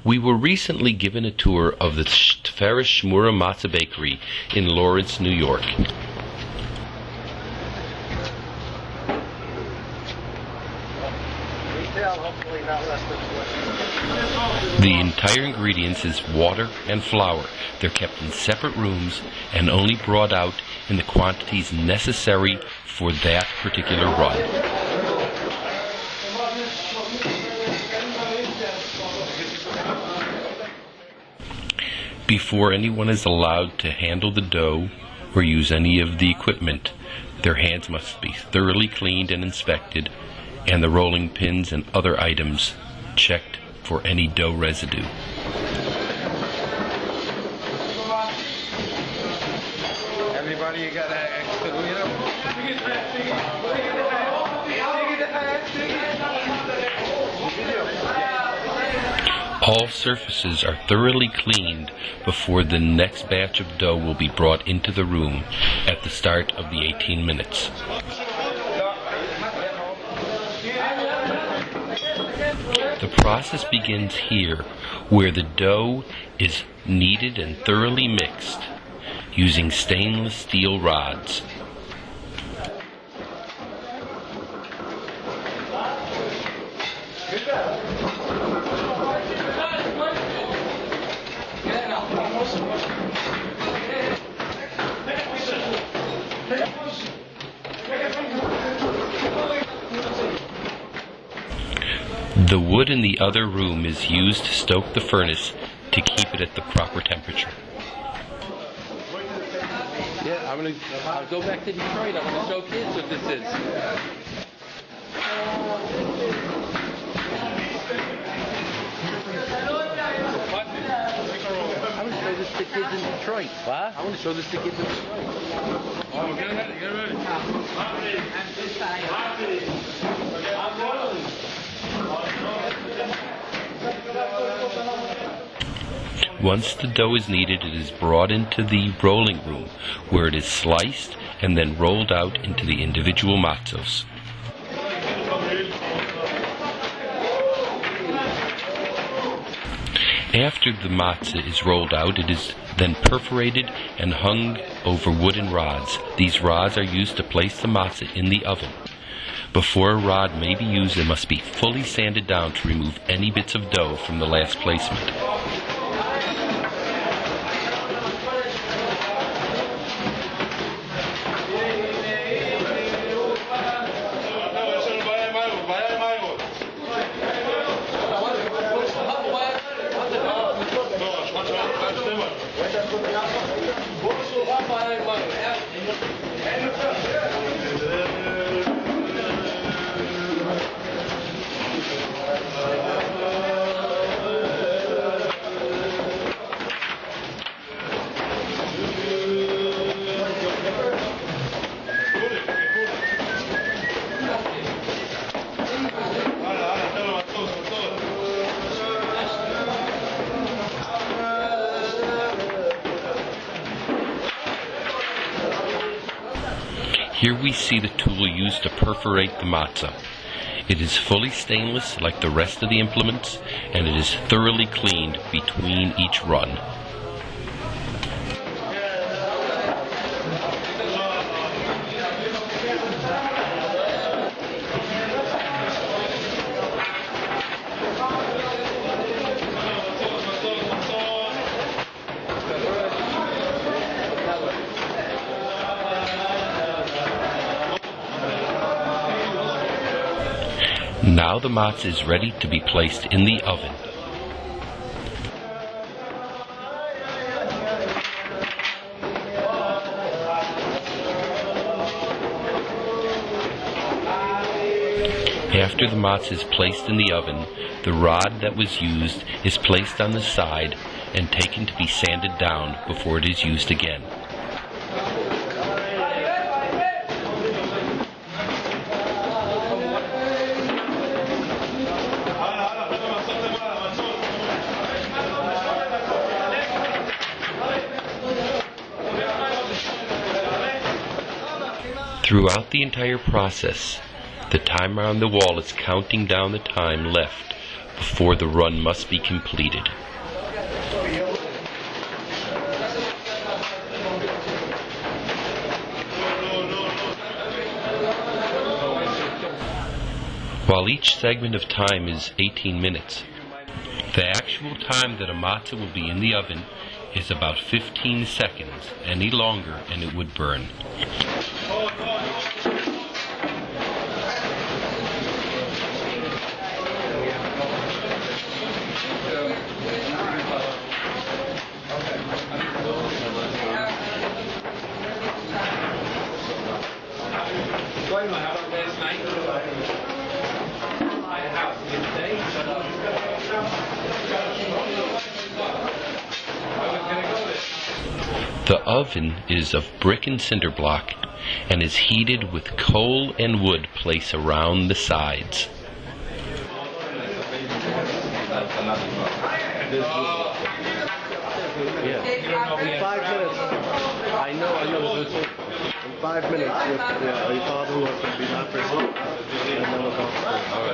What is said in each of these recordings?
We were recently given a tour of the Tiferes Shmurah Matzah bakery in Lawrence, New York. The entire ingredients is water and flour. They're kept in separate rooms and only brought out in the quantities necessary for that particular run. Before anyone is allowed to handle the dough or use any of the equipment, their hands must be thoroughly cleaned and inspected, and the rolling pins and other items checked for any dough residue. Everybody, you got an extra All surfaces are thoroughly cleaned before the next batch of dough will be brought into the room at the start of the 18 minutes. The process begins here, where the dough is kneaded and thoroughly mixed using stainless steel rods. The wood in the other room is used to stoke the furnace to keep it at the proper temperature. Yeah, I'll go back to Detroit. I'm going to show kids what this is. I want to show this to kids in Detroit. What? I want to show this to kids in Detroit. Oh, get ready, get ready. Once the dough is kneaded, it is brought into the rolling room, where it is sliced and then rolled out into the individual matzos. After the matzah is rolled out, it is then perforated and hung over wooden rods. These rods are used to place the matzah in the oven. Before a rod may be used, it must be fully sanded down to remove any bits of dough from the last placement. Here we see the tool used to perforate the matzah. It is fully stainless like the rest of the implements, and it is thoroughly cleaned between each run. Now the matzah is ready to be placed in the oven. After the matzah is placed in the oven, the rod that was used is placed on the side and taken to be sanded down before it is used again. Throughout the entire process, the timer on the wall is counting down the time left before the run must be completed. While each segment of time is 18 minutes, the actual time that a matzah will be in the oven is about 15 seconds. Any longer and it would burn. The oven is of brick and cinder block and is heated with coal and wood placed around the sides. Yeah. In 5 minutes. I know. In 5 minutes, your father was going to be my first one. And then we'll go. All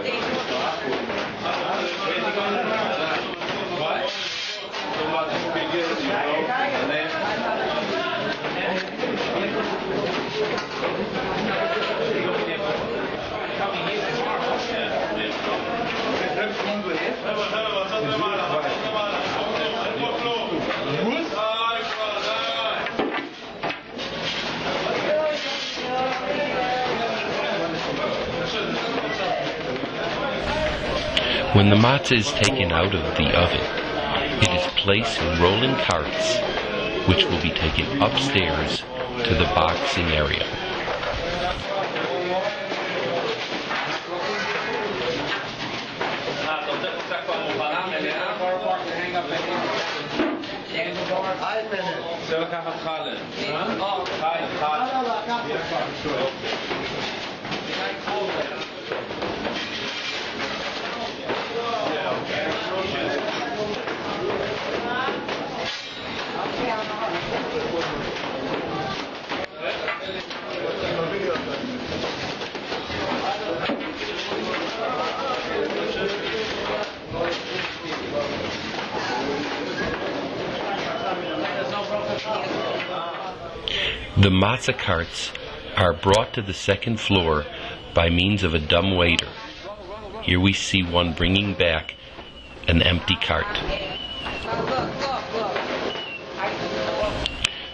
When the matzah is taken out of the oven, it is placed in rolling carts, which will be taken upstairs to the boxing area. The matzah carts are brought to the second floor by means of a dumb waiter. Here we see one bringing back an empty cart.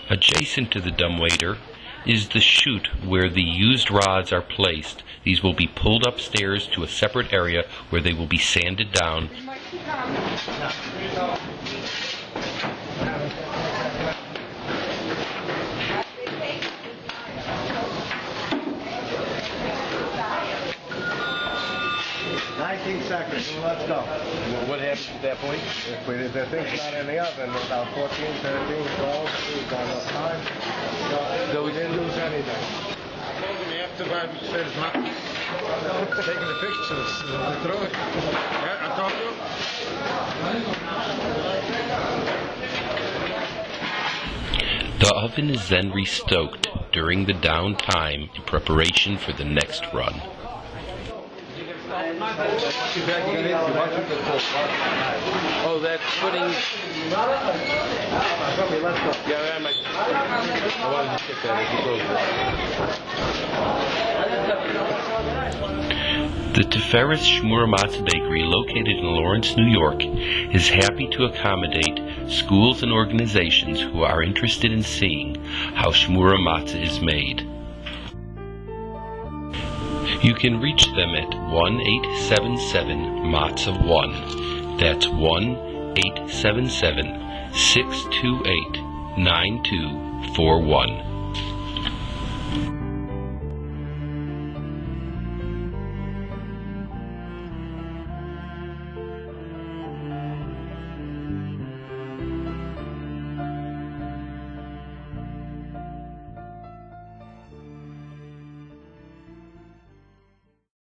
Adjacent to the dumb waiter is the chute where the used rods are placed. These will be pulled upstairs to a separate area where they will be sanded down. Seconds. Let's go. Well, what happens at that point? If the thing's not in the oven, about 14, 13, 12, we've got enough time. So we didn't lose anything. After I said it's not taking the pictures, throw it. Yeah, I talked to him. The oven is then restoked during the downtime in preparation for the next run. Oh, that's putting. Let's go. Yeah, I wanted to check that. The Tiferes Shmurah Matzah bakery, located in Lawrence, New York, is happy to accommodate schools and organizations who are interested in seeing how Shmurah Matzah is made. You can reach them at 1-877-MATZAH-1. That's 1-877-628-9241.